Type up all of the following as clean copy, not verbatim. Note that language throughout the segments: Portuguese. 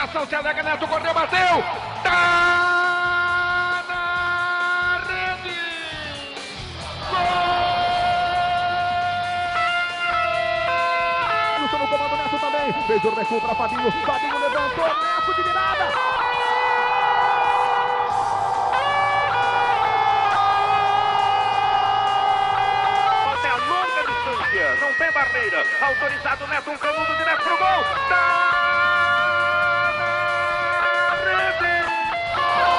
marcação, se alega, Neto correu, bateu! Tá na rede! Gol! No comando, Neto também, fez o recuo para Fabinho, Fabinho levantou, Neto de virada! Não tem barreira, autorizado Neto, um canudo direto pro gol, tá na rede, gol!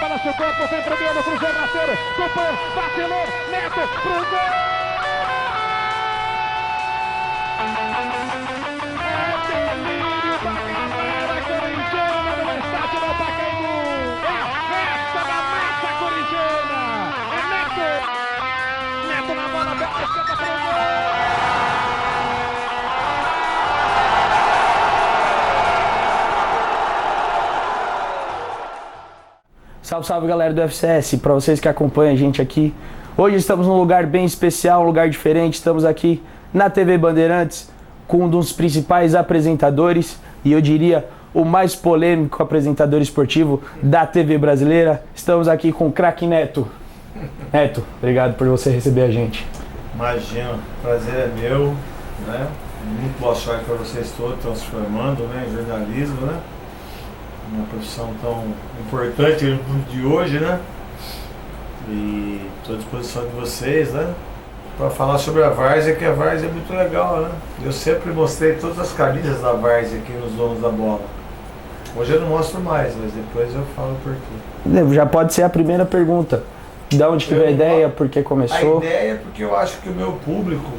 Balança o corpo, vem pro meio, cruzou, bateu, topou, vacilou, Neto pro gol! É delírio da galera corintiana no estádio do Pacaembu, é a festa da massa corintiana, é Neto! Neto na bola, pela esquerda para o gol! Salve, salve galera do FCS, para vocês que acompanham a gente aqui. Hoje estamos num lugar bem especial, um lugar diferente. Estamos aqui na TV Bandeirantes com um dos principais apresentadores e eu diria o mais polêmico apresentador esportivo da TV brasileira. Estamos aqui com o craque Neto. Neto, obrigado por você receber a gente. Imagina, o prazer é meu, né? Muito boa sorte para vocês todos que estão se formando, né? Em jornalismo, né? Uma profissão tão importante no mundo de hoje, né? E estou à disposição de vocês, né? Para falar sobre a Várzea, que a Várzea é muito legal, né? Eu sempre mostrei todas as camisas da Várzea aqui nos Donos da Bola. Hoje eu não mostro mais, mas depois eu falo por quê. Já pode ser a primeira pergunta. De onde que veio a ideia, por que começou? A ideia é porque eu acho que o meu público,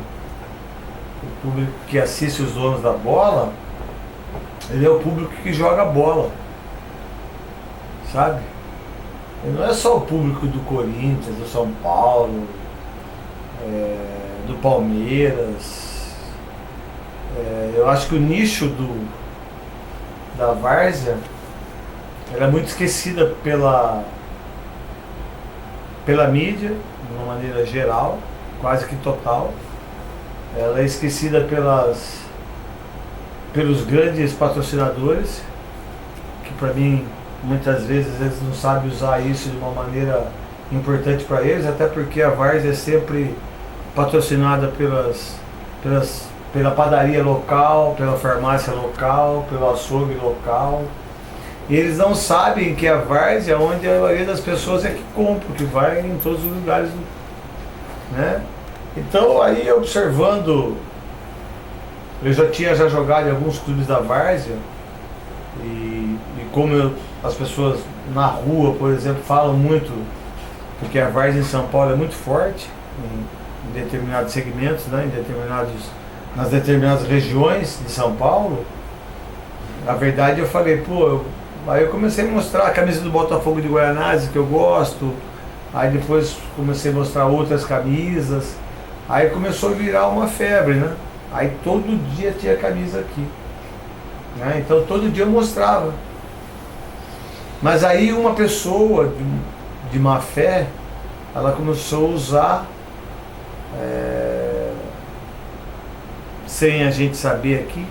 o público que assiste os Donos da Bola, ele é o público que joga bola, sabe? Ele não é só o público do Corinthians, do São Paulo, do Palmeiras. Eu acho que o nicho da Várzea, ela é muito esquecida pela mídia, de uma maneira geral, quase que total. Ela é esquecida pelos grandes patrocinadores, que para mim, muitas vezes, eles não sabem usar isso de uma maneira importante para eles, até porque a Várzea é sempre patrocinada pela padaria local, pela farmácia local, pelo açougue local. E eles não sabem que a Várzea é onde a maioria das pessoas é que compra, que vai em todos os lugares, né? Então aí observando, eu já tinha jogado em alguns clubes da Várzea e como as pessoas na rua, por exemplo, falam muito, porque a Várzea em São Paulo é muito forte em determinados segmentos, né? Nas determinadas regiões de São Paulo. Na verdade eu falei, aí eu comecei a mostrar a camisa do Botafogo de Guaianazes, que eu gosto. Aí depois comecei a mostrar outras camisas. Aí começou a virar uma febre, né? Aí todo dia tinha camisa aqui, né? Então todo dia eu mostrava. Mas aí uma pessoa de má fé, ela começou a usar, sem a gente saber aqui,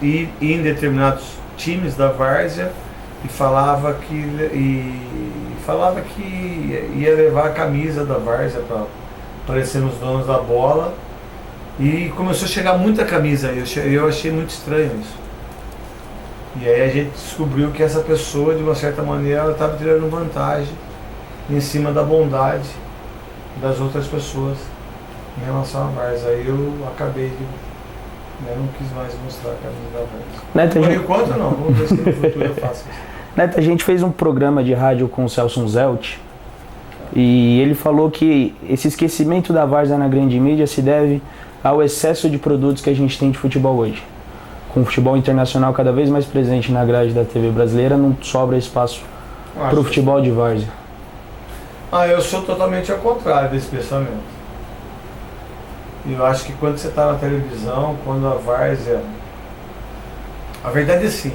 e em determinados times da Várzea e falava que ia levar a camisa da Várzea para aparecer nos Donos da Bola, e começou a chegar muita camisa aí. Eu achei muito estranho isso. E aí a gente descobriu que essa pessoa, de uma certa maneira, ela estava tirando vantagem em cima da bondade das outras pessoas em relação à Várzea. Aí eu acabei eu não quis mais mostrar a camisa da Várzea. Neto, Por enquanto não, vamos ver se no futuro eu faço isso. Neto, a gente fez um programa de rádio com o Celso Zelt e ele falou que esse esquecimento da Várzea na grande mídia se deve ao excesso de produtos que a gente tem de futebol hoje. Com o futebol internacional cada vez mais presente na grade da TV brasileira, não sobra espaço para o futebol de Várzea. Eu sou totalmente ao contrário desse pensamento. Eu acho que quando você está na televisão, quando a Várzea... A verdade é assim,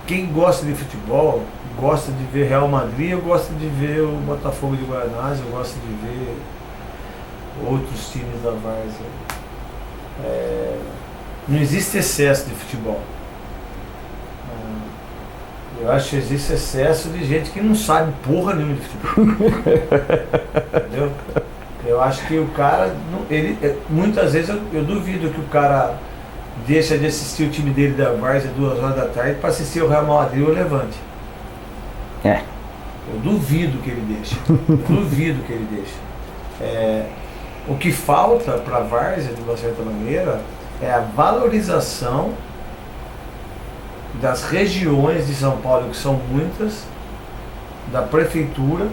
quem gosta de futebol, gosta de ver Real Madrid, eu gosto de ver o Botafogo de Guaianazes, eu gosto de ver outros times da Várzea. Não existe excesso de futebol. Eu acho que existe excesso de gente que não sabe porra nenhuma de futebol. Entendeu? Eu acho que o cara, muitas vezes eu duvido que o cara deixa de assistir o time dele da Várzea 2 horas da tarde para assistir o Real Madrid ou o Levante. Eu duvido que ele deixe. O que falta para a Várzea, de uma certa maneira, é a valorização das regiões de São Paulo, que são muitas, da prefeitura,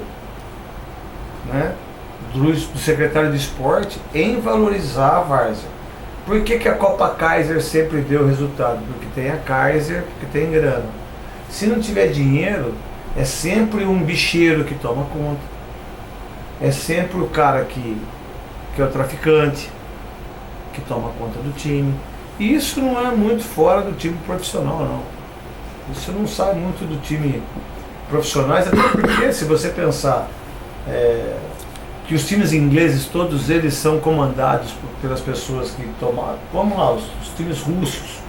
né, do secretário de esporte, em valorizar a Várzea. Por que a Copa Kaiser sempre deu resultado? Porque tem a Kaiser, porque tem grana. Se não tiver dinheiro, é sempre um bicheiro que toma conta. É sempre o cara que é o traficante, que toma conta do time. E isso não é muito fora do time profissional, não. Isso não sai muito do time profissionais, até porque, se você pensar que os times ingleses, todos eles são comandados pelas pessoas que tomam, vamos lá, os times russos,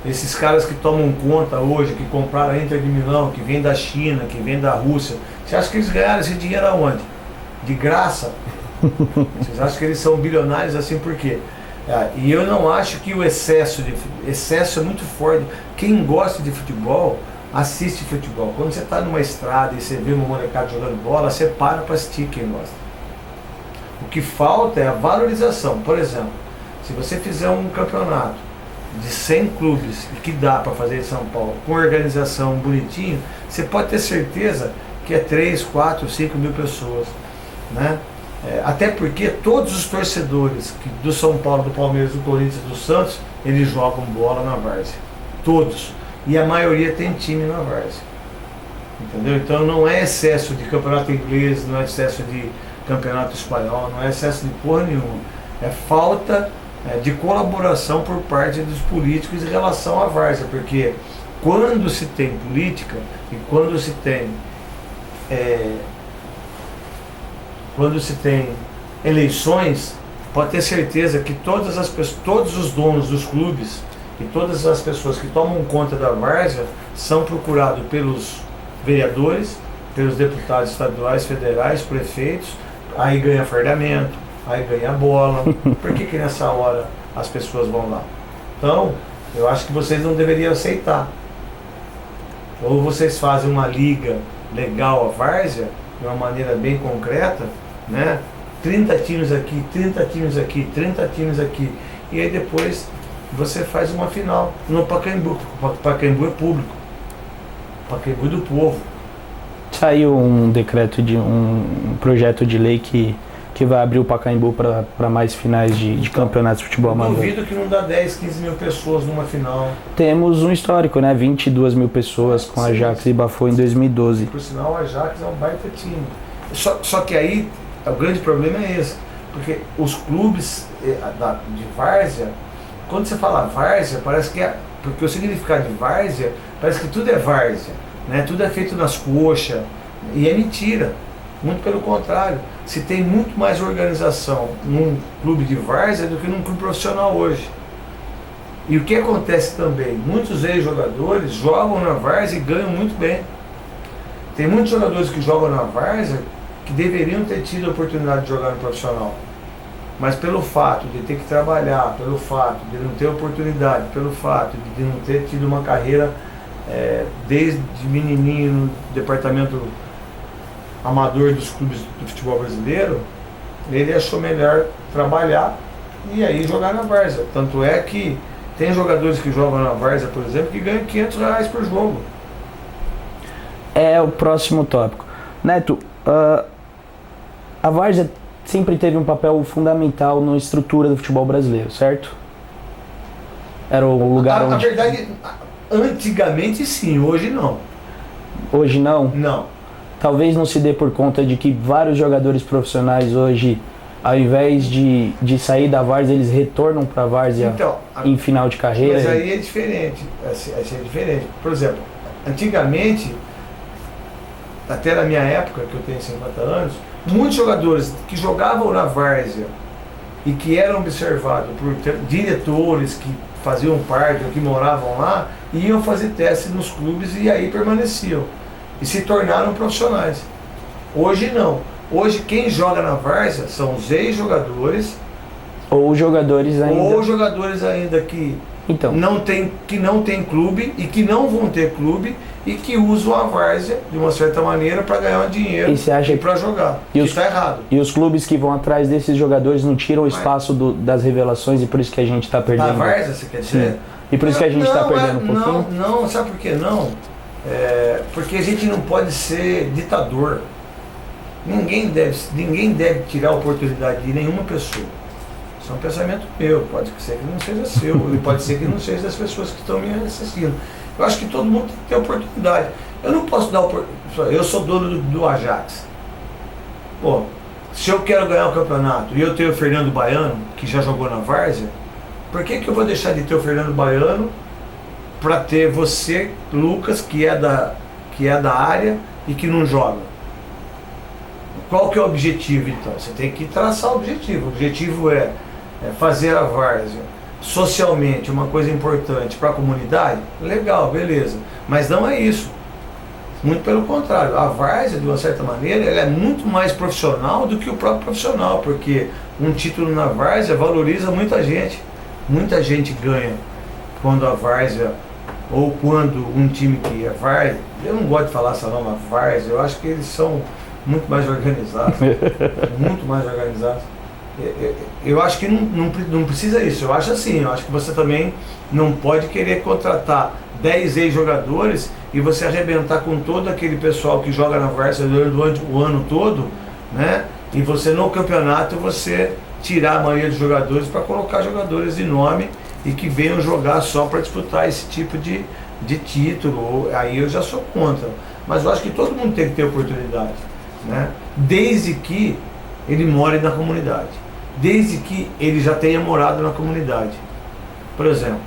esses caras que tomam conta hoje, que compraram a Inter de Milão, que vem da China, que vem da Rússia, você acha que eles ganharam esse dinheiro aonde? De graça? Vocês acham que eles são bilionários assim por quê? E eu não acho que o excesso é muito forte. Quem gosta de futebol, assiste futebol. Quando você está numa estrada e você vê uma molecada jogando bola, você para assistir quem gosta. O que falta é a valorização. Por exemplo, se você fizer um campeonato de 100 clubes, que dá para fazer em São Paulo, com organização bonitinho, você pode ter certeza que é 3, 4, 5 mil pessoas, né? Até porque todos os torcedores do São Paulo, do Palmeiras, do Corinthians, do Santos, eles jogam bola na Várzea. Todos. E a maioria tem time na Várzea. Entendeu? Então não é excesso de campeonato inglês, não é excesso de campeonato espanhol, não é excesso de porra nenhuma. É falta de colaboração por parte dos políticos em relação à Várzea. Porque quando se tem política e quando se tem eleições, pode ter certeza que todos os donos dos clubes e todas as pessoas que tomam conta da Várzea são procurados pelos vereadores, pelos deputados estaduais, federais, prefeitos, aí ganha fardamento, aí ganha bola. Por que nessa hora as pessoas vão lá? Então, eu acho que vocês não deveriam aceitar. Ou vocês fazem uma liga legal à Várzea, de uma maneira bem concreta, né? 30 times aqui, 30 times aqui, 30 times aqui, e aí depois você faz uma final no Pacaembu. O Pacaembu é público, o Pacaembu é do povo. Saiu um decreto de um projeto de lei que vai abrir o Pacaembu para mais finais de campeonatos de futebol amador. Duvido que não dá 10, 15 mil pessoas numa final. Temos um histórico, né? 22 mil pessoas com Ajax e Bafô em 2012. Por sinal, o Ajax é um baita time. Só que aí o grande problema é esse, porque os clubes de Várzea, quando você fala Várzea, parece que porque o significado de Várzea, parece que tudo é Várzea, né? Tudo é feito nas coxas, e é mentira, muito pelo contrário. Se tem muito mais organização num clube de Várzea do que num clube profissional hoje. E o que acontece também, muitos ex-jogadores jogam na Várzea e ganham muito bem. Tem muitos jogadores que jogam na Várzea que deveriam ter tido a oportunidade de jogar no profissional, mas pelo fato de ter que trabalhar, pelo fato de não ter oportunidade, pelo fato de não ter tido uma carreira desde menininho no departamento amador dos clubes do futebol brasileiro, ele achou melhor trabalhar e aí jogar na Várzea. Tanto é que tem jogadores que jogam na Várzea, por exemplo, que ganham R$500 por jogo. É o próximo tópico. Neto, a Várzea sempre teve um papel fundamental na estrutura do futebol brasileiro, certo? Era o lugar onde... Na verdade, antigamente sim, hoje não. Hoje não? Não. Talvez não se dê por conta de que vários jogadores profissionais hoje, ao invés de sair da Várzea, eles retornam para a Várzea em final de carreira. Mas aí é diferente. É diferente. Por exemplo, antigamente, até na minha época, que eu tenho 50 anos, muitos jogadores que jogavam na Várzea e que eram observados por diretores que faziam parte ou que moravam lá, iam fazer testes nos clubes e aí permaneciam e se tornaram profissionais. Hoje não. Hoje quem joga na várzea são os ex-jogadores Ou jogadores ainda. Que Então, não tem clube e que não vão ter clube e que usam a várzea de uma certa maneira para ganhar um dinheiro E você acha e para jogar. E Isso está errado. E os clubes que vão atrás desses jogadores não tiram o espaço das revelações e por isso que a gente está perdendo. Na várzea, você quer dizer? Sim. E por isso que a gente está perdendo um pouquinho? Não, sabe por que não? Porque a gente não pode ser ditador. Ninguém deve tirar a oportunidade de nenhuma pessoa. Isso é um pensamento meu, pode ser que não seja seu, e pode ser que não seja das pessoas que estão me assistindo. Eu acho que todo mundo tem que ter oportunidade. Eu não posso dar oportunidade. Eu sou dono do Ajax. Pô, se eu quero ganhar o campeonato e eu tenho o Fernando Baiano, que já jogou na várzea, por que eu vou deixar de ter o Fernando Baiano para ter você, Lucas, que é da área e que não joga? Qual que é o objetivo então? Você tem que traçar o objetivo. O objetivo é fazer a várzea socialmente uma coisa importante para a comunidade? Legal, beleza. Mas não é isso. Muito pelo contrário. A várzea, de uma certa maneira, ela é muito mais profissional do que o próprio profissional, porque um título na várzea valoriza muita gente. Muita gente ganha quando a várzea, ou quando um time que é várzea, eu não gosto de falar essa nome várzea, eu acho que eles são muito mais organizados. Muito mais organizados. Eu acho que não precisa isso. Eu acho assim, eu acho que você também não pode querer contratar 10 ex-jogadores e você arrebentar com todo aquele pessoal que joga na várzea durante o ano todo, né? E você no campeonato você tirar a maioria dos jogadores para colocar jogadores de nome e que venham jogar só para disputar esse tipo de título. Aí eu já sou contra. Mas eu acho que todo mundo tem que ter oportunidade, né? Desde que ele more na comunidade, desde que ele já tenha morado na comunidade. Por exemplo,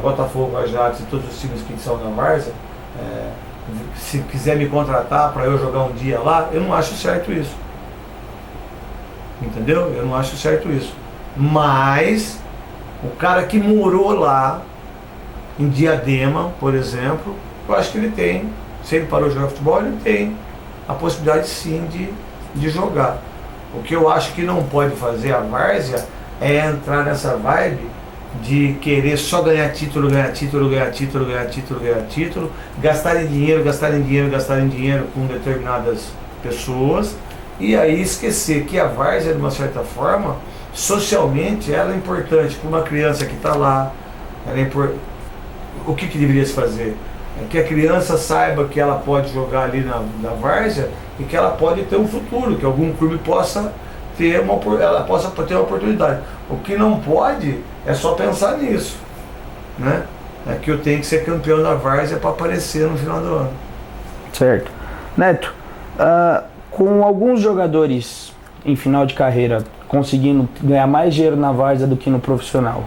Botafogo, Ajax e todos os times que são na várzea, se quiser me contratar para eu jogar um dia lá, eu não acho certo isso. Entendeu? Eu não acho certo isso. Mas o cara que morou lá, em Diadema, por exemplo, eu acho que ele tem, se ele parou de jogar futebol, ele tem a possibilidade sim de jogar. O que eu acho que não pode fazer a várzea é entrar nessa vibe de querer só ganhar título, gastar em dinheiro com determinadas pessoas, e aí esquecer que a várzea, de uma certa forma, socialmente, ela é importante para uma criança que está lá. O que deveria se fazer? É que a criança saiba que ela pode jogar ali na várzea e que ela pode ter um futuro, que algum clube possa ter uma oportunidade. O que não pode é só pensar nisso, né? É que eu tenho que ser campeão da várzea para aparecer no final do ano. Certo. Neto, com alguns jogadores em final de carreira conseguindo ganhar mais dinheiro na várzea do que no profissional,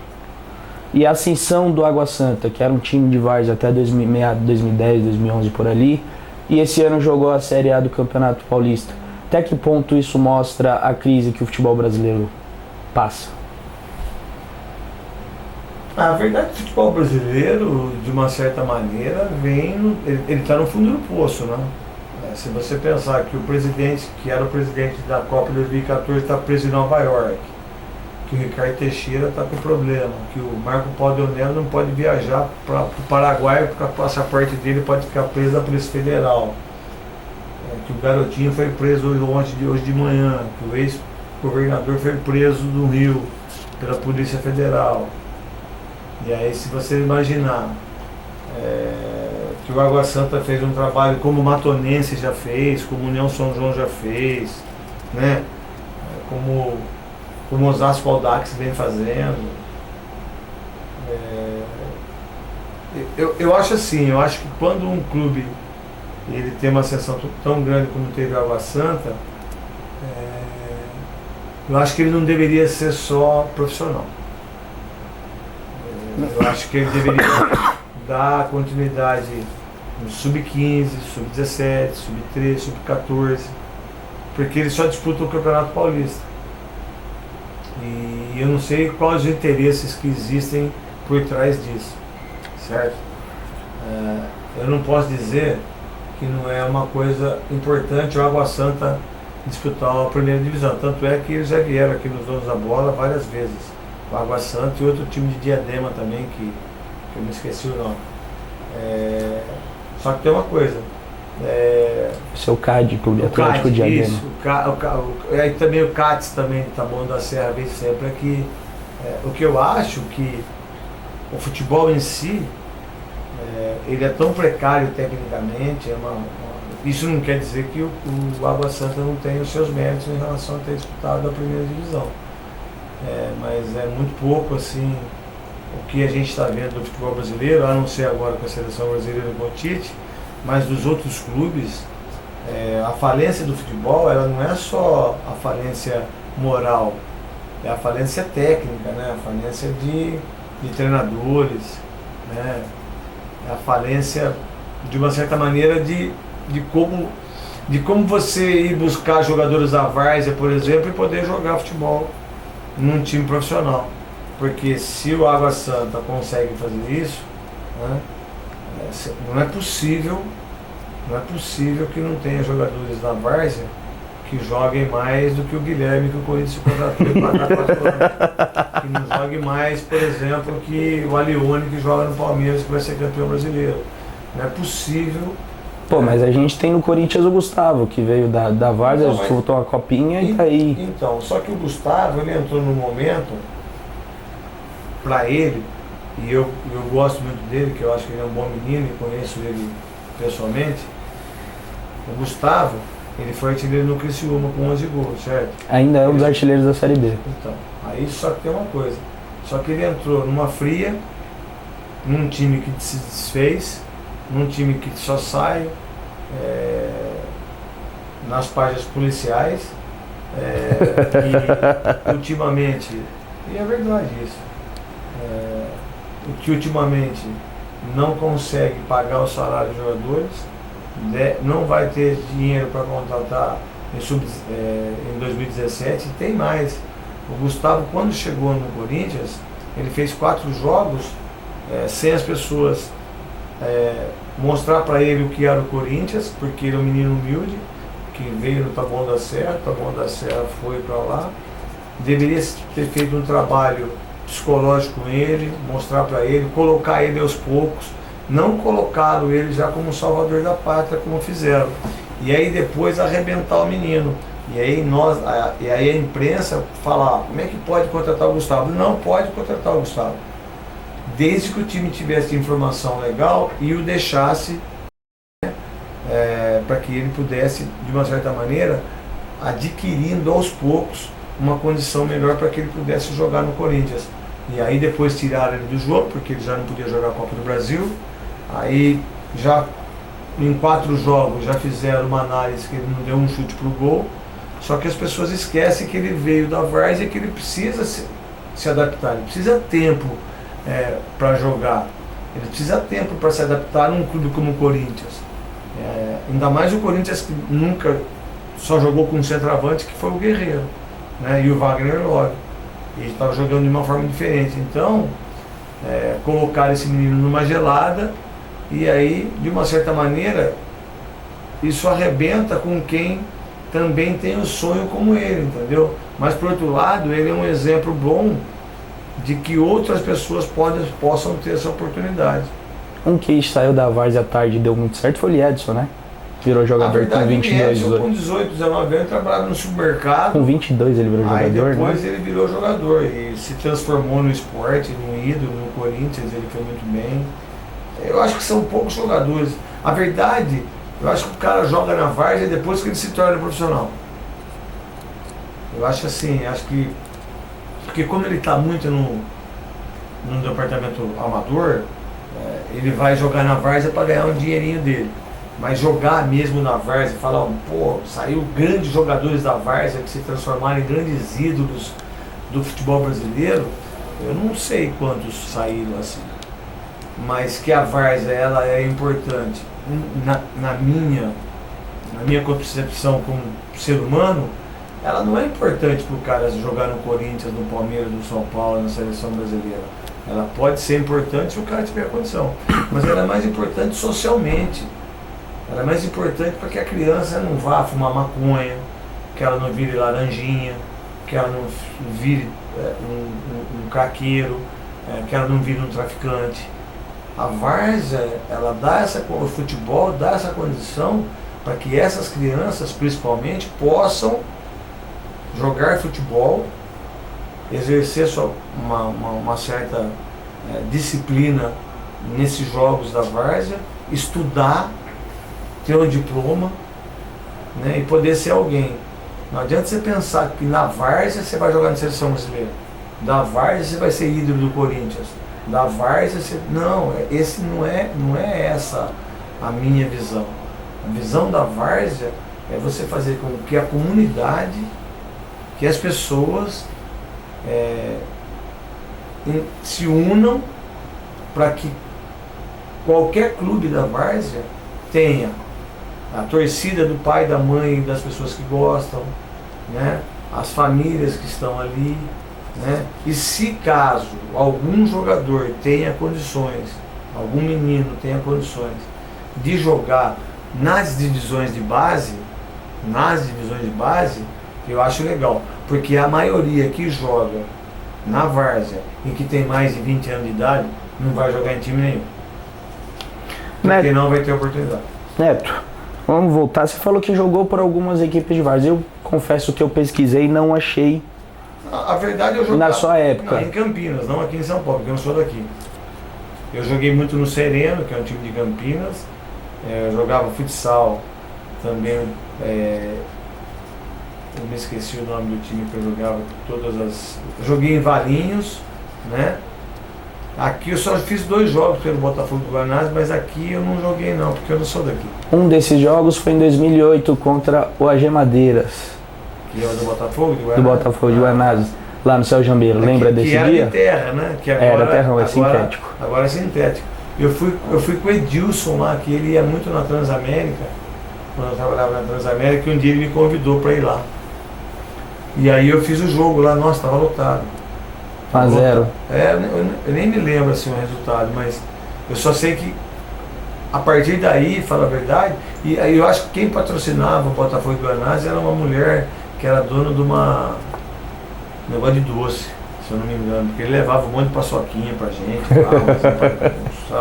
e a ascensão do Água Santa, que era um time de várzea até 2010, 2011 por ali, e esse ano jogou a Série A do Campeonato Paulista, até que ponto isso mostra a crise que o futebol brasileiro passa? A verdade, o futebol brasileiro, de uma certa maneira, ele está no fundo do poço, né? Se você pensar que o presidente, que era o presidente da Copa 2014, está preso em Nova York, que o Ricardo Teixeira está com problema, que o Marco Paulo Leonel não pode viajar para o Paraguai porque o passaporte dele pode ficar preso na Polícia Federal, que o garotinho foi preso hoje de manhã, que o ex-governador foi preso no Rio pela Polícia Federal. E aí, se você imaginar que o Água Santa fez um trabalho como o Matonense já fez, como o União São João já fez, né? Como o Osasco Audax vem fazendo. Eu acho assim, eu acho que quando um clube ele tem uma ascensão tão grande como teve o Água Santa, eu acho que ele não deveria ser só profissional. Eu acho que ele deveria dar continuidade no sub-15, sub-17, sub-13, sub-14, porque ele só disputa o Campeonato Paulista. E eu não sei quais os interesses que existem por trás disso, certo? Eu não posso dizer que não é uma coisa importante o Água Santa disputar a primeira divisão. Tanto é que eles já vieram aqui nos Donos da Bola várias vezes. O Água Santa e outro time de Diadema também, que eu me esqueci o nome. Só que tem uma coisa. Seu CAD, Clube O Atlético CAD, Diadema. isso, aí também o CATS também de Taboão da Serra vem sempre aqui. O que eu acho que o futebol em si, ele é tão precário tecnicamente, isso não quer dizer que o Água Santa não tenha os seus méritos em relação a ter disputado a primeira divisão. Mas é muito pouco assim o que a gente está vendo do futebol brasileiro, a não ser agora com a seleção brasileira com o Tite, mas dos outros clubes. A falência do futebol, ela não é só a falência moral, é a falência técnica, né? A falência de treinadores, né? É a falência, de uma certa maneira, de como você ir buscar jogadores da várzea, por exemplo, e poder jogar futebol num time profissional. Porque se o Água Santa consegue fazer isso, né, não é possível que não tenha jogadores da várzea que joguem mais do que o Guilherme, que o Corinthians contratou que não jogue mais, por exemplo, que o Alione, que joga no Palmeiras, que vai ser campeão brasileiro. Não é possível. Pô, mas a gente tem no Corinthians o Gustavo, que veio da Várzea, Então, mas- disputou uma copinha e tá aí. Então, só que o Gustavo, ele entrou num momento, para ele, e eu gosto muito dele, que eu acho que ele é um bom menino e conheço ele pessoalmente. O Gustavo, ele foi artilheiro no Criciúma com 11 gols, certo? Ainda é um dos artilheiros da Série B. Então, aí só que tem uma coisa, só que ele entrou numa fria, num time que se desfez, num time que só sai nas páginas policiais, e ultimamente, e é verdade isso, que ultimamente não consegue pagar o salário dos jogadores, não vai ter dinheiro para contratar em 2017, e tem mais. O Gustavo, quando chegou no Corinthians, ele fez 4 jogos sem as pessoas mostrar para ele o que era o Corinthians, porque ele é um menino humilde, que veio no Taboão da Serra, o Taboão da Serra foi para lá, deveria ter feito um trabalho psicológico com ele, mostrar para ele, colocar ele aos poucos, não colocaram ele já como salvador da pátria, como fizeram, e aí depois arrebentar o menino, e aí a imprensa falar, como é que pode contratar o Gustavo? Não pode contratar o Gustavo, desde que o time tivesse informação legal e o deixasse para que ele pudesse, de uma certa maneira, adquirindo aos poucos uma condição melhor para que ele pudesse jogar no Corinthians. E aí depois tiraram ele do jogo, porque ele já não podia jogar a Copa do Brasil. Aí já em 4 jogos já fizeram uma análise que ele não deu um chute pro gol. Só que as pessoas esquecem que ele veio da várzea e que ele precisa se adaptar, ele precisa tempo para jogar, ele precisa tempo para se adaptar num clube como o Corinthians. Ainda mais o Corinthians, que nunca só jogou com um centroavante, que foi o Guerreiro, né, e o Wagner Love. Ele estava jogando de uma forma diferente. Então, colocar esse menino numa gelada, e aí, de uma certa maneira, isso arrebenta com quem também tem o sonho como ele, entendeu? Mas, por outro lado, ele é um exemplo bom de que outras pessoas possam ter essa oportunidade. Um que saiu da Várzea à tarde e deu muito certo foi o Edson, né? Virou jogador com 22, Edson, 18. com 18, 19 anos, trabalhava no supermercado. Com 22 ele virou Aí jogador, depois né? ele virou jogador e se transformou no esporte, no ídolo, no Corinthians, ele foi muito bem. Eu acho que são poucos jogadores. A verdade, eu acho que o cara joga na várzea depois que ele se torna profissional. Eu acho assim, porque como ele está muito no departamento amador, ele vai jogar na várzea para ganhar um dinheirinho dele. Mas jogar mesmo na várzea, falar, pô, saiu grandes jogadores da várzea que se transformaram em grandes ídolos do futebol brasileiro, eu não sei quantos saíram assim. Mas que a várzea, ela é importante na minha concepção como ser humano, ela não é importante para o cara jogar no Corinthians, no Palmeiras, no São Paulo, na seleção brasileira. Ela pode ser importante se o cara tiver condição, mas ela é mais importante socialmente. Ela é mais importante para que a criança não vá fumar maconha, que ela não vire laranjinha, que ela não vire um craqueiro, que ela não vire um traficante. A várzea, ela dá o futebol dá essa condição para que essas crianças, principalmente, possam jogar futebol, exercer uma certa disciplina nesses jogos da várzea, estudar, ter um diploma, né, e poder ser alguém. Não adianta você pensar que na várzea você vai jogar na seleção brasileira, da várzea você vai ser ídolo do Corinthians, da várzea você... Não, não é essa a minha visão. A visão da várzea é você fazer com que a comunidade, que as pessoas se unam para que qualquer clube da várzea tenha a torcida do pai, da mãe, das pessoas que gostam, né? As famílias que estão ali, né? E se caso algum jogador tenha condições, algum menino tenha condições de jogar nas divisões de base, eu acho legal, porque a maioria que joga na várzea e que tem mais de 20 anos de idade não vai jogar em time nenhum, porque Neto, não vai ter oportunidade. Neto, vamos voltar. Você falou que jogou por algumas equipes de várzea. Eu confesso que eu pesquisei e não achei. A verdade, eu jogava Na sua época. em Campinas, não aqui em São Paulo, porque eu não sou daqui. Eu joguei muito no Sereno, que é um time de Campinas. Eu jogava futsal também. Eu me esqueci o nome do time que eu jogava. Eu joguei em Valinhos, né? Aqui eu só fiz 2 jogos pelo Botafogo do Guanás, mas aqui eu não joguei não, porque eu não sou daqui. Um desses jogos foi em 2008 contra o AG Madeiras, Que é o do Botafogo de Guanás? do Botafogo de Guanás, lá no Céu Jambeiro. Lembra desse que era dia? de terra, né? Que agora, Era terrão, é sintético. Agora é sintético. Eu fui com o Edilson lá, que ele ia muito na Transamérica, quando eu trabalhava na Transamérica, e um dia ele me convidou para ir lá. E aí eu fiz o jogo lá, nossa, estava lotado. 1-0. Eu nem me lembro assim o resultado, mas eu só sei que a partir daí, fala a verdade, e aí eu acho que quem patrocinava o Botafogo de Guanás era uma mulher que era dona de um negócio de doce, se eu não me engano, porque ele levava um monte de paçoquinha pra gente,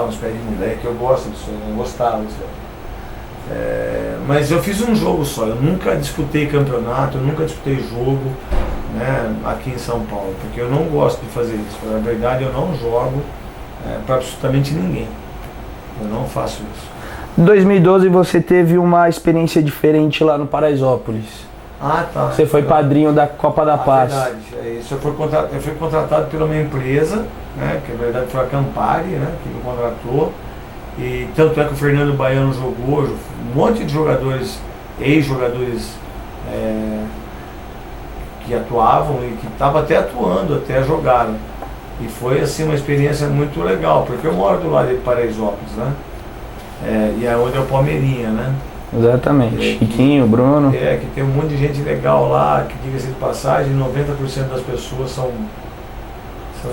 uns pés de moleque, eu gosto disso, eu gostava disso. Mas eu fiz um jogo só, eu nunca disputei campeonato, eu nunca disputei jogo, né, aqui em São Paulo, porque eu não gosto de fazer isso. Na verdade, eu não jogo para absolutamente ninguém. Eu não faço isso. Em 2012 você teve uma experiência diferente lá no Paraisópolis. Ah, tá. Você foi padrinho da Copa da Paz. Verdade. Isso, eu fui contratado pela minha empresa, né, que na verdade foi a Campari, né, que me contratou. E tanto é que o Fernando Baiano jogou, um monte de jogadores, ex-jogadores que atuavam e que estavam até atuando, até jogaram. E foi assim uma experiência muito legal, porque eu moro do lado de Paraisópolis, né? E é onde é o Palmeirinha, né? Exatamente. Chiquinho, Bruno. Que tem um monte de gente legal lá, que diga-se de passagem, 90% das pessoas são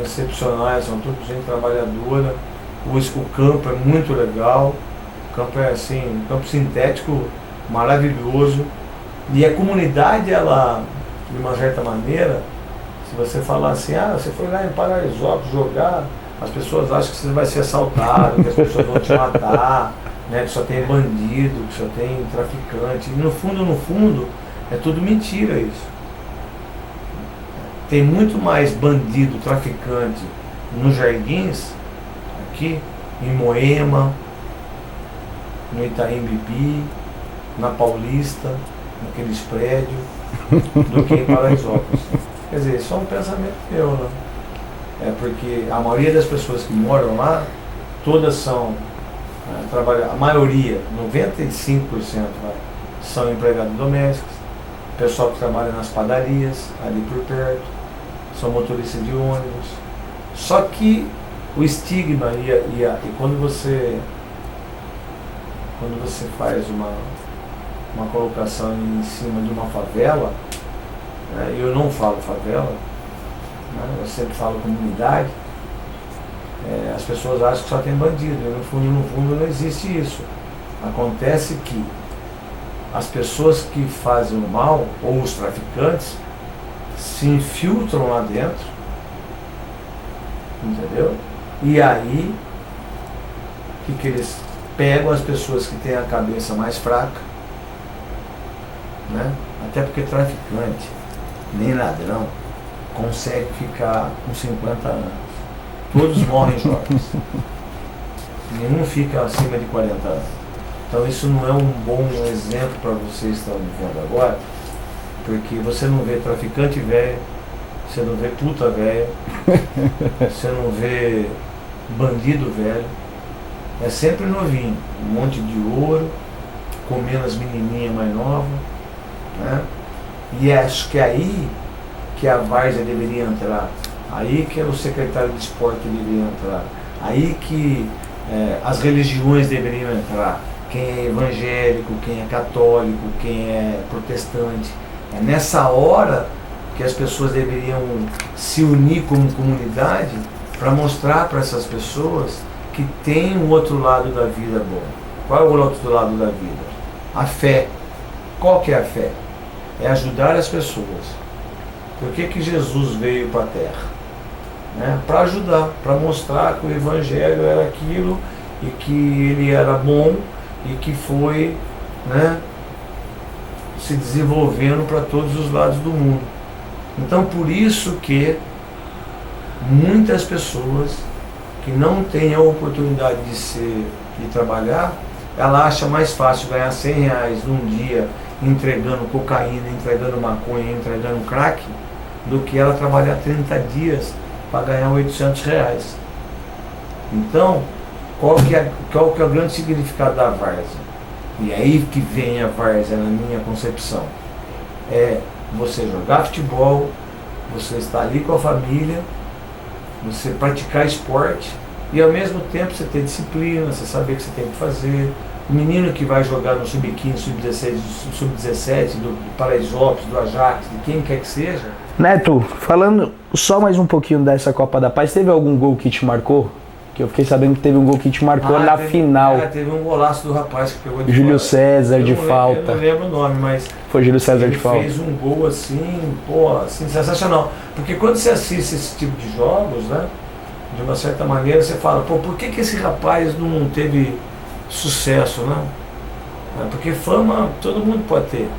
excepcionais, são tudo gente trabalhadora. O campo é muito legal, o campo é assim, um campo sintético maravilhoso. E a comunidade, ela, de uma certa maneira, se você falar assim, você foi lá em Paraisópolis jogar, as pessoas acham que você vai ser assaltado, que as pessoas vão te matar, né, que só tem bandido, que só tem traficante. E no fundo, é tudo mentira isso. Tem muito mais bandido, traficante nos Jardins, aqui, em Moema, no Itaim Bibi, na Paulista, naqueles prédios, do que em Paraisópolis. Quer dizer, isso é um pensamento meu, né? Porque a maioria das pessoas que moram lá, todas são a maioria, 95% são empregados domésticos, pessoal que trabalha nas padarias, ali por perto, são motoristas de ônibus. Só que o estigma e quando você faz uma colocação em cima de uma favela, né? Eu não falo favela, né? Eu sempre falo comunidade. As pessoas acham que só tem bandido, e no fundo não existe isso. Acontece que as pessoas que fazem o mal, ou os traficantes, se infiltram lá dentro, entendeu? E aí, que eles pegam as pessoas que têm a cabeça mais fraca, né? Até porque traficante, nem ladrão, consegue ficar com 50 anos. Todos morrem jovens. Nenhum fica acima de 40 anos. Então isso não é um bom exemplo para vocês que estão vivendo agora, porque você não vê traficante velho, você não vê puta velha, você não vê bandido velho. É sempre novinho, um monte de ouro, comendo as menininhas mais novas, né? E acho que é aí que a várzea deveria entrar, aí que o secretário de esporte deveria entrar, aí que as religiões deveriam entrar, quem é evangélico, quem é católico, quem é protestante. É nessa hora que as pessoas deveriam se unir como comunidade para mostrar para essas pessoas que tem um outro lado da vida bom. Qual é o outro lado da vida? A fé. Qual que é a fé? É ajudar as pessoas. Por que Jesus veio para a Terra? Né? Para ajudar, para mostrar que o Evangelho era aquilo e que ele era bom e que foi, né, se desenvolvendo para todos os lados do mundo. Então por isso que muitas pessoas que não têm a oportunidade de trabalhar, ela acha mais fácil ganhar R$100 num dia entregando cocaína, entregando maconha, entregando crack, do que ela trabalhar 30 dias para ganhar R$800. Então, qual que é o grande significado da várzea? E aí que vem a várzea na minha concepção. É você jogar futebol, você estar ali com a família, você praticar esporte e ao mesmo tempo você ter disciplina, você saber o que você tem que fazer. O menino que vai jogar no Sub-15, Sub-16, Sub-17, do Paraisópolis, do Ajax, de quem quer que seja. Neto, falando só mais um pouquinho dessa Copa da Paz, teve algum gol que te marcou? Que eu fiquei sabendo que teve um gol que te marcou na final. Teve um golaço do rapaz que pegou de Júlio fora. César de falta. Eu não lembro o nome, mas foi Júlio César de falta. Ele fez um gol assim, pô, assim, sensacional. Porque quando você assiste esse tipo de jogos, né, de uma certa maneira, você fala, pô, por que esse rapaz não teve sucesso, né? Porque fama todo mundo pode ter.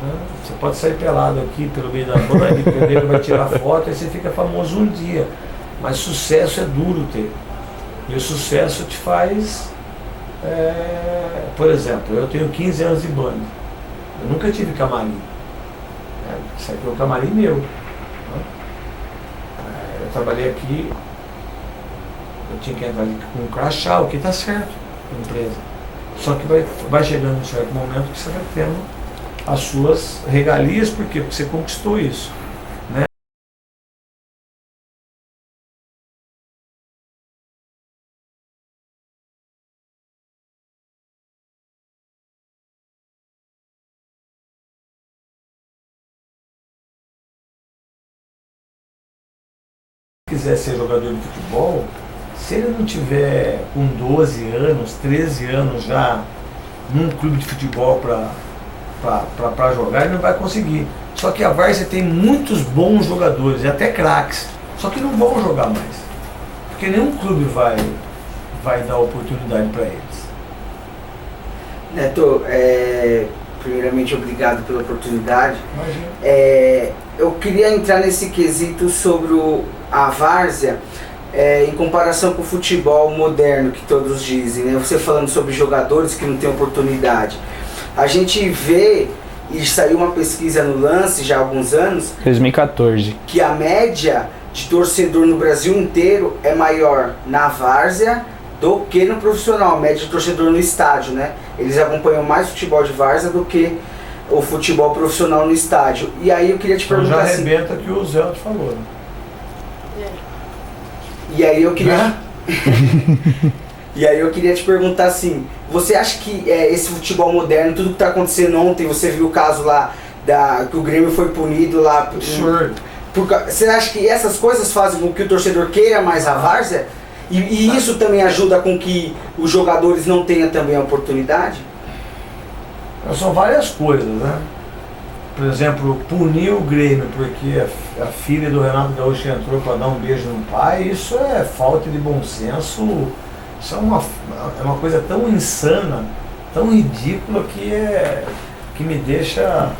Né? Você pode sair pelado aqui pelo meio da banda, o primeiro vai tirar foto e você fica famoso um dia. Mas sucesso é duro ter. E o sucesso te faz, por exemplo, eu tenho 15 anos de banda. Eu nunca tive camarim. Isso aqui é um camarim meu. Né? Eu trabalhei aqui, eu tinha que entrar com um crachá, o que está certo na empresa. Só que vai chegando um certo momento que você vai tendo as suas regalias, por quê? Porque você conquistou isso. Né? Se quiser ser jogador de futebol, se ele não tiver com 12 anos, 13 anos já num clube de futebol para jogar, ele não vai conseguir. Só que a várzea tem muitos bons jogadores, e até craques, só que não vão jogar mais. Porque nenhum clube vai dar oportunidade para eles. Neto, primeiramente obrigado pela oportunidade. Imagina. Eu queria entrar nesse quesito sobre a várzea, em comparação com o futebol moderno que todos dizem, né? Você falando sobre jogadores que não têm oportunidade. A gente vê, e saiu uma pesquisa no Lance já há alguns anos, 2014, que a média de torcedor no Brasil inteiro é maior na várzea do que no profissional, a média de torcedor no estádio, né? Eles acompanham mais futebol de várzea do que o futebol profissional no estádio. E aí eu queria te Então perguntar já assim... arrebenta que o Zé te falou. Né? E aí eu queria... E aí eu queria te perguntar assim, você acha que esse futebol moderno, tudo que está acontecendo ontem, você viu o caso lá que o Grêmio foi punido lá. Absurdo. Você acha que essas coisas fazem com que o torcedor queira mais a várzea? E isso também ajuda com que os jogadores não tenham também a oportunidade? São várias coisas, né? Por exemplo, punir o Grêmio porque a filha do Renato Gaúcho entrou para dar um beijo no pai, isso é falta de bom senso. Isso é uma coisa tão insana, tão ridícula que me deixa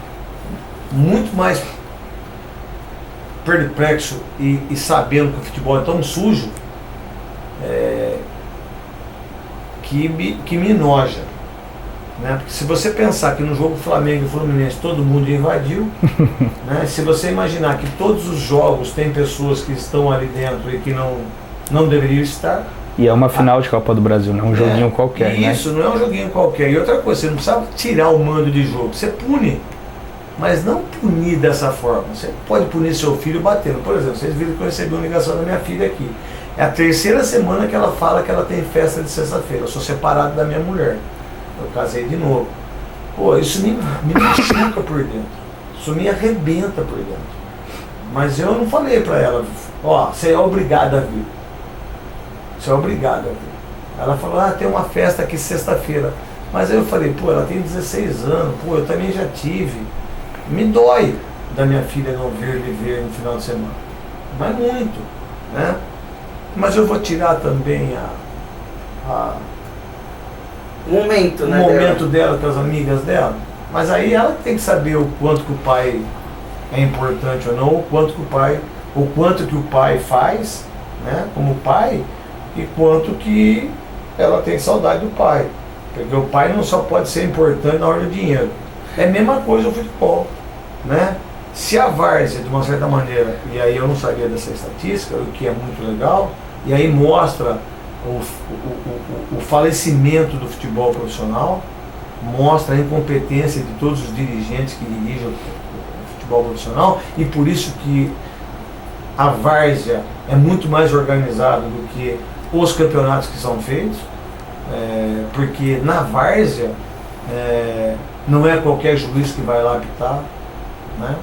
muito mais perplexo e sabendo que o futebol é tão sujo, que me enoja. Né? Porque se você pensar que no jogo Flamengo e Fluminense todo mundo invadiu, né? Se você imaginar que todos os jogos tem pessoas que estão ali dentro e que não deveriam estar. E é uma final de Copa do Brasil, não é um joguinho qualquer, né? Isso, não é um joguinho qualquer. E outra coisa, você não precisa tirar o mando de jogo, você pune. Mas não punir dessa forma. Você pode punir seu filho batendo. Por exemplo, vocês viram que eu recebi uma ligação da minha filha aqui. É a terceira semana que ela fala que ela tem festa de sexta-feira. Eu sou separado da minha mulher. Eu casei de novo. Pô, isso me machuca por dentro. Isso me arrebenta por dentro. Mas eu não falei pra ela, ó, você é obrigada a vir. Você é obrigada a vir. Ela falou, tem uma festa aqui sexta-feira. Mas aí eu falei, pô, ela tem 16 anos, pô, eu também já tive. Me dói da minha filha não vir me ver no final de semana. Mas muito, né? Mas eu vou tirar também o momento, né? O momento dela com as amigas dela. Mas aí ela tem que saber o quanto que o pai é importante ou não, o quanto que o pai faz, né? Como pai, e quanto que ela tem saudade do pai. Porque o pai não só pode ser importante na hora do dinheiro. É a mesma coisa o futebol, né? Se a várzea, de uma certa maneira, e aí eu não sabia dessa estatística, o que é muito legal, e aí mostra o falecimento do futebol profissional, mostra a incompetência de todos os dirigentes que dirigem o futebol profissional, e por isso que a várzea é muito mais organizada do que os campeonatos que são feitos, porque na várzea não é qualquer juiz que vai lá apitar, né?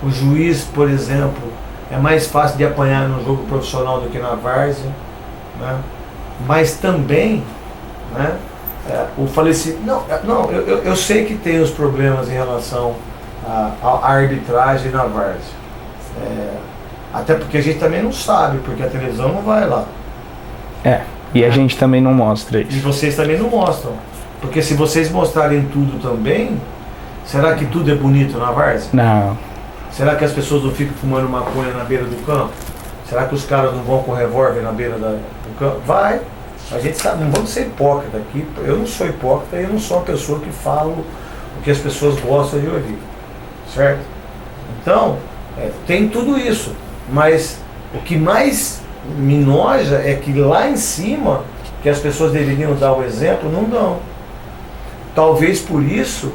O juiz, por exemplo, é mais fácil de apanhar no jogo profissional do que na várzea, né? Mas também, né, o falecimento. Eu sei que tem os problemas em relação à arbitragem na várzea. Até porque a gente também não sabe, porque a televisão não vai lá. E a gente também não mostra isso. E vocês também não mostram. Porque se vocês mostrarem tudo também, será que tudo é bonito na várzea? Não. Será que as pessoas não ficam fumando maconha na beira do campo? Será que os caras não vão com revólver na beira do campo? Vai. A gente sabe, não vamos ser hipócritas aqui. Eu não sou hipócrita e eu não sou uma pessoa que fala o que as pessoas gostam de ouvir. Certo? Então, tem tudo isso. Mas o que mais me noja é que lá em cima, que as pessoas deveriam dar o exemplo, não dão. Talvez por isso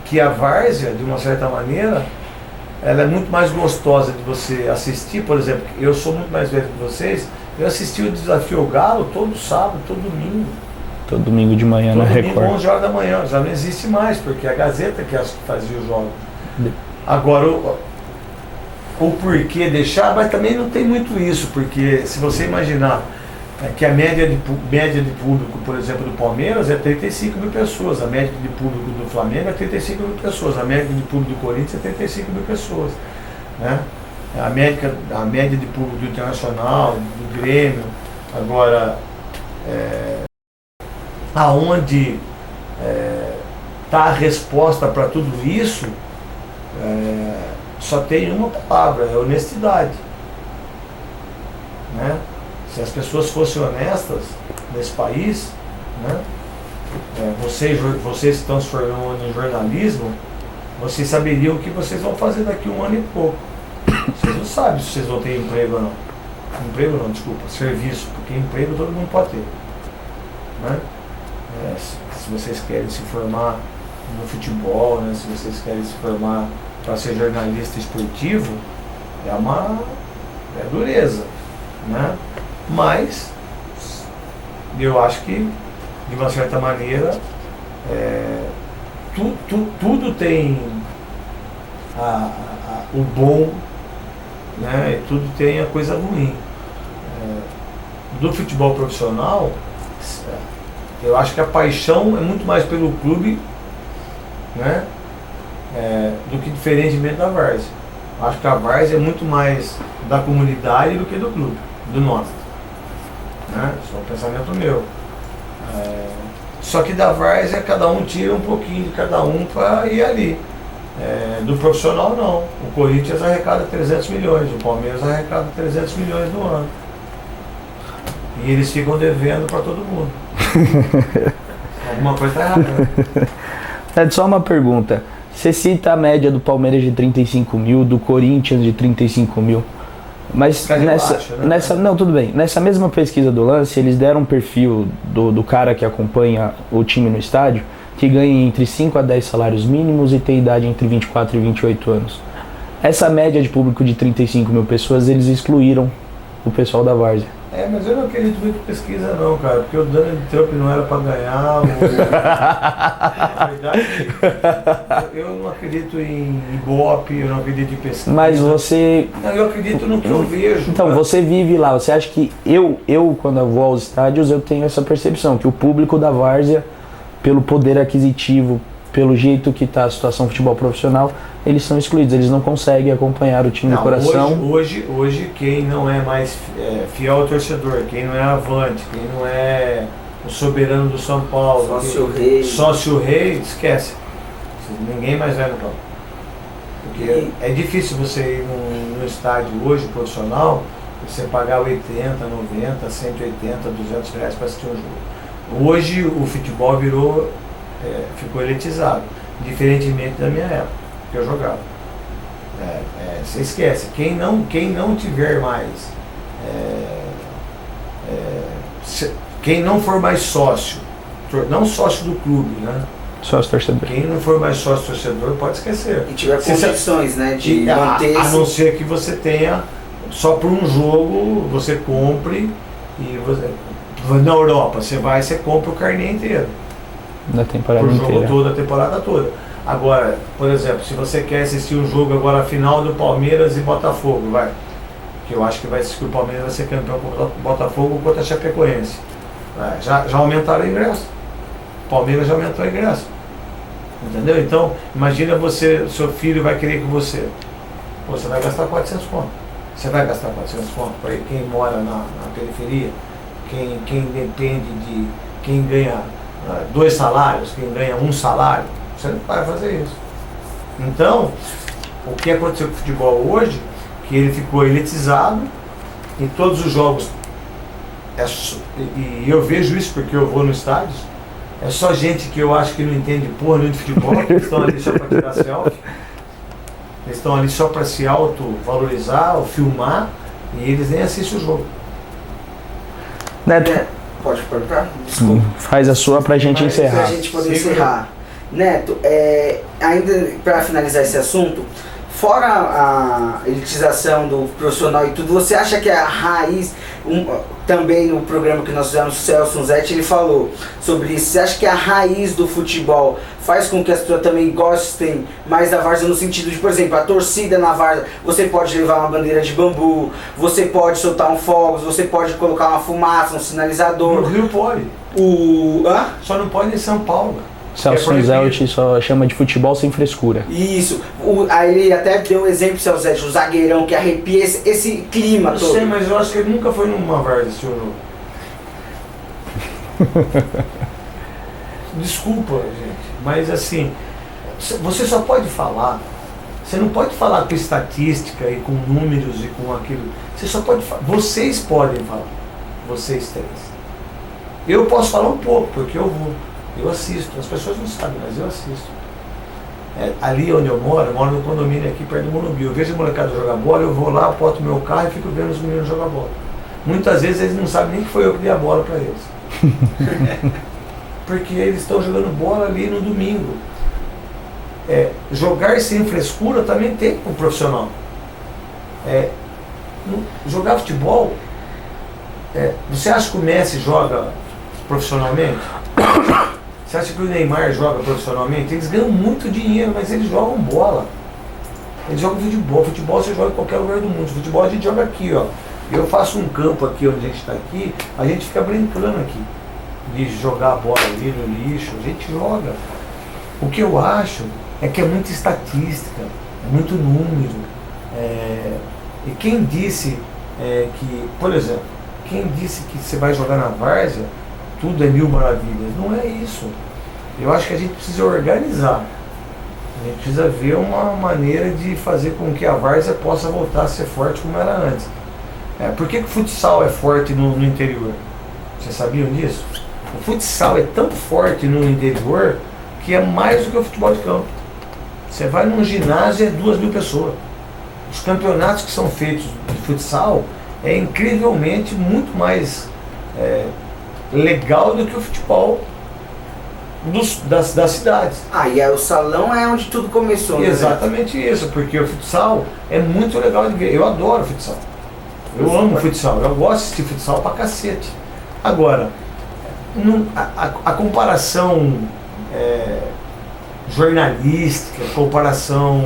que a várzea, de uma certa maneira, ela é muito mais gostosa de você assistir. Por exemplo, eu sou muito mais velho que vocês, eu assisti o Desafio ao Galo todo sábado, todo domingo. Todo domingo de manhã na Record. Todo domingo, 11 horas da manhã, já não existe mais, porque é a Gazeta que fazia os jogos. Agora, o porquê deixar, mas também não tem muito isso, porque se você imaginar que a média de público, por exemplo, do Palmeiras é 35 mil pessoas, a média de público do Flamengo é 35 mil pessoas, a média de público do Corinthians é 35 mil pessoas, né? A média de público do Internacional, do Grêmio, agora, aonde está a resposta para tudo isso, só tem uma palavra, é honestidade, né? Se as pessoas fossem honestas nesse país, né? Vocês que estão se formando em jornalismo, vocês saberiam o que vocês vão fazer daqui a um ano e pouco. Vocês não sabem se vocês vão ter emprego ou não. Emprego não, desculpa, serviço, porque emprego todo mundo pode ter, né? Se vocês querem se formar no futebol, né? Se vocês querem se formar para ser jornalista esportivo, é dureza, né? Mas eu acho que, de uma certa maneira, tudo tem o bom, né? E tudo tem a coisa ruim. Do futebol profissional, eu acho que a paixão é muito mais pelo clube, né? Do que diferentemente da várzea. Acho que a várzea é muito mais da comunidade do que do clube, do nosso, né? Só um pensamento meu. Só que da várzea cada um tira um pouquinho de cada um para ir ali. Do profissional não. O Corinthians arrecada 300 milhões, o Palmeiras arrecada 300 milhões no ano. E eles ficam devendo para todo mundo. Alguma coisa está errada, né? Só uma pergunta. Você cita a média do Palmeiras de 35 mil, do Corinthians de 35 mil. Mas não, tudo bem. Nessa mesma pesquisa do Lance, eles deram um perfil do cara que acompanha o time no estádio, que ganha entre 5 a 10 salários mínimos e tem idade entre 24 e 28 anos. Essa média de público de 35 mil pessoas, eles excluíram o pessoal da várzea. Mas eu não acredito muito em pesquisa não, cara, porque o Donald Trump não era para ganhar. Na verdade, eu não acredito em Ibope, eu não acredito em pesquisa. Mas você... Não, eu acredito no que eu vejo. Então, cara. Você vive lá, você acha que eu quando eu vou aos estádios, eu tenho essa percepção, que o público da várzea, pelo poder aquisitivo, pelo jeito que está a situação do futebol profissional, eles são excluídos, eles não conseguem acompanhar o time do coração. Hoje quem não é mais fiel ao torcedor, quem não é avante, quem não é o soberano do São Paulo, sócio rei, esquece. Ninguém mais vai no campo. Porque é difícil você ir no estádio hoje, profissional, você pagar 80, 90, 180, 200 reais para assistir um jogo. Hoje o futebol ficou elitizado, diferentemente da minha época que eu jogava. Você esquece, quem não tiver mais, quem não for mais sócio, não sócio do clube, né? Sócio torcedor. Quem não for mais sócio torcedor pode esquecer. E tiver condições, né, de manter a não ser que você tenha, só por um jogo, você compre e na Europa, você compra o carnê inteiro. Da temporada inteira. Pro jogo todo, a temporada toda. Agora, por exemplo, se você quer assistir um jogo agora, a final do Palmeiras e Botafogo, que eu acho que vai assistir o Palmeiras vai ser campeão contra o Botafogo contra a Chapecoense. Já aumentaram o ingresso. O Palmeiras já aumentou o ingresso. Entendeu? Então, imagina seu filho vai querer que você vai gastar 400 conto. Você vai gastar 400 conto para quem mora na periferia, quem depende de quem ganha 2 salários, quem ganha 1 salário. Você não vai fazer isso. Então, o que aconteceu com o futebol hoje, que ele ficou elitizado, em todos os jogos, e eu vejo isso porque eu vou no estádio, é só gente que eu acho que não entende porra nenhuma de futebol, que estão ali só para tirar selfie, eles estão ali só para se auto-valorizar ou filmar, e eles nem assistem o jogo. Neto, pode perguntar? Desculpa. Faz a sua pra gente encerrar. Pra gente poder encerrar. Neto, ainda para finalizar esse assunto, fora a elitização do profissional e tudo, você acha que a raiz, também no programa que nós fizemos, o Celso Zete, ele falou sobre isso, você acha que a raiz do futebol faz com que as pessoas também gostem mais da várzea, no sentido de, por exemplo, a torcida na várzea, você pode levar uma bandeira de bambu, você pode soltar um fogos, você pode colocar uma fumaça, um sinalizador. No Rio pode. Só não pode em São Paulo. Celso Zelt só chama de futebol sem frescura. Isso. Aí ele até deu um exemplo, Celso Zelt, o zagueirão que arrepia esse clima todo. Eu sei, mas eu acho que ele nunca foi numa várzea esse jogo. Desculpa, gente, mas assim, você só pode falar, você não pode falar com estatística e com números e com aquilo. Você só pode falar, vocês podem falar, vocês três. Eu posso falar um pouco, porque eu assisto, as pessoas não sabem, mas eu assisto. Ali onde eu moro no condomínio aqui perto do Morumbi. Eu vejo a molecada jogar bola, eu vou lá, boto meu carro e fico vendo os meninos jogar bola. Muitas vezes eles não sabem nem que foi eu que dei a bola para eles. Porque eles estão jogando bola ali no domingo. Jogar sem frescura também tem um profissional. Jogar futebol, você acha que o Messi joga profissionalmente? Você acha que o Neymar joga profissionalmente? Eles ganham muito dinheiro, mas eles jogam bola. Eles jogam futebol. Futebol você joga em qualquer lugar do mundo. Futebol a gente joga aqui, ó. Eu faço um campo aqui onde a gente está aqui, a gente fica brincando aqui. De jogar a bola ali no lixo, a gente joga. O que eu acho é que é muita estatística, é muito número. E quem disse que, por exemplo, quem disse que você vai jogar na várzea, tudo é mil maravilhas? Não é isso. Eu acho que a gente precisa organizar. A gente precisa ver uma maneira de fazer com que a várzea possa voltar a ser forte como era antes. Por que o futsal é forte no interior? Vocês sabiam disso? O futsal é tão forte no interior que é mais do que o futebol de campo. Você vai num ginásio, é 2.000 pessoas. Os campeonatos que são feitos de futsal é incrivelmente muito mais legal do que o futebol das cidades. E aí o salão é onde tudo começou, né? Exatamente isso, porque o futsal é muito legal de ver. Eu adoro futsal. Eu amo futsal, eu gosto de assistir futsal pra cacete. Agora, a comparação jornalística, a comparação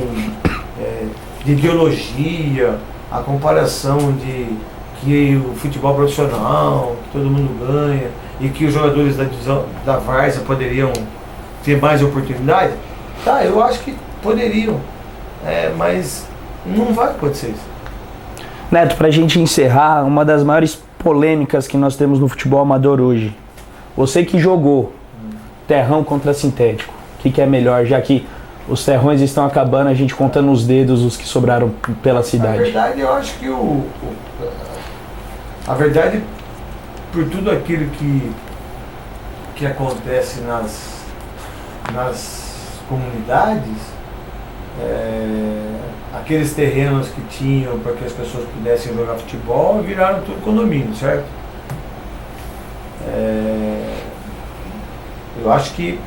de ideologia, a comparação de que o futebol profissional, que todo mundo ganha, e que os jogadores da divisão da várzea poderiam ter mais oportunidade, eu acho que poderiam, mas não vai acontecer isso. Neto, pra gente encerrar, uma das maiores polêmicas que nós temos no futebol amador hoje. Você que jogou terrão contra sintético, o que é melhor, já que os terrões estão acabando, a gente contando os dedos, os que sobraram pela cidade? Na verdade, eu acho que a verdade, por tudo aquilo que acontece nas comunidades, aqueles terrenos que tinham para que as pessoas pudessem jogar futebol viraram tudo condomínio, certo? Eu acho que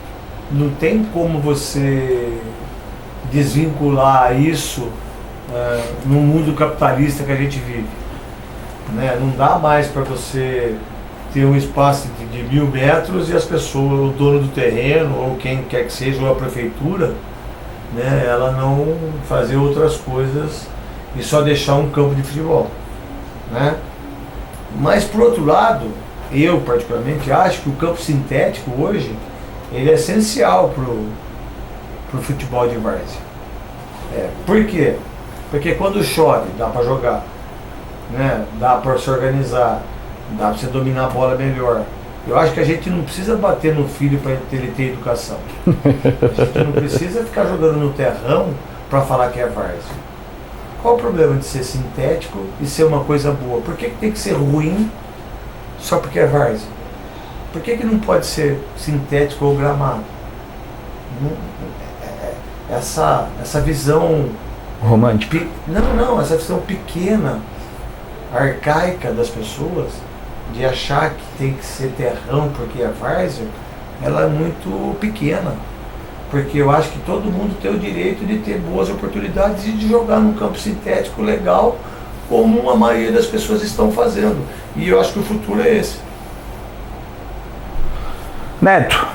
não tem como você desvincular isso no mundo capitalista que a gente vive, né? Não dá mais para você ter um espaço de 1.000 metros e as pessoas, o dono do terreno ou quem quer que seja, ou a prefeitura, né, ela não fazer outras coisas e só deixar um campo de futebol, né? Mas por outro lado, eu particularmente acho que o campo sintético hoje ele é essencial pro futebol de várzea. Por quê? Porque quando chove dá para jogar, né? Dá para se organizar, dá para você dominar a bola melhor. Eu acho que a gente não precisa bater no filho para ele ter educação. A gente não precisa ficar jogando no terrão para falar que é várzea. Qual o problema de ser sintético e ser uma coisa boa? Por que tem que ser ruim só porque é várzea? Por que não pode ser sintético ou gramado? Essa visão romântica. Não, essa visão pequena, arcaica das pessoas, de achar que tem que ser terrão porque é várzea, ela é muito pequena. Porque eu acho que todo mundo tem o direito de ter boas oportunidades e de jogar num campo sintético legal, como a maioria das pessoas estão fazendo. E eu acho que o futuro é esse. Neto,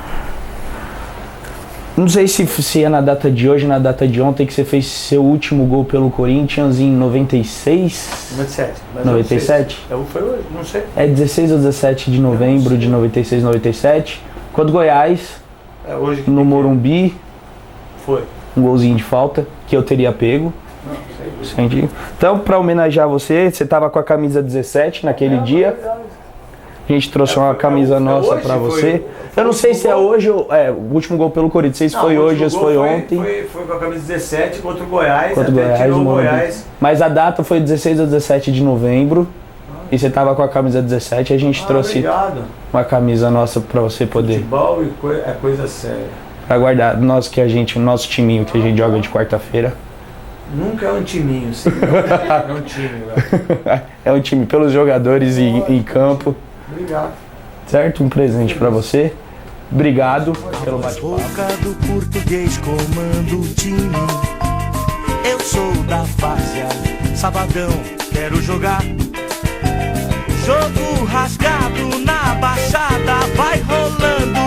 não sei se é na data de hoje, na data de ontem, que você fez seu último gol pelo Corinthians em 96? 97. 97? Foi hoje, não sei. É 16 ou 17 de novembro de 96, 97. Contra o Goiás, hoje no Morumbi. Foi. Um golzinho de falta, que eu teria pego. Entendi. Então, para homenagear você, você tava com a camisa 17 naquele dia. A gente trouxe uma camisa nossa para você. Eu não sei se é hoje ou o último gol pelo Corinthians. Não sei se foi hoje ou se foi ontem. Foi com a camisa 17 contra o Goiás. Contra o Goiás. Mas a data foi 16 ou 17 de novembro. E você tava com a camisa 17 e a gente trouxe uma camisa nossa para você poder. Futebol é coisa séria. Pra guardar. O nosso timinho que a gente joga de quarta-feira. Nunca é um timinho, sempre é um time, velho. É um time pelos jogadores em campo. Obrigado. Certo? Um presente pra você. Obrigado pelo bate-papo. Boca do português comando o time. Eu sou da várzea, sabadão, quero jogar. Jogo rasgado na baixada, vai rolando.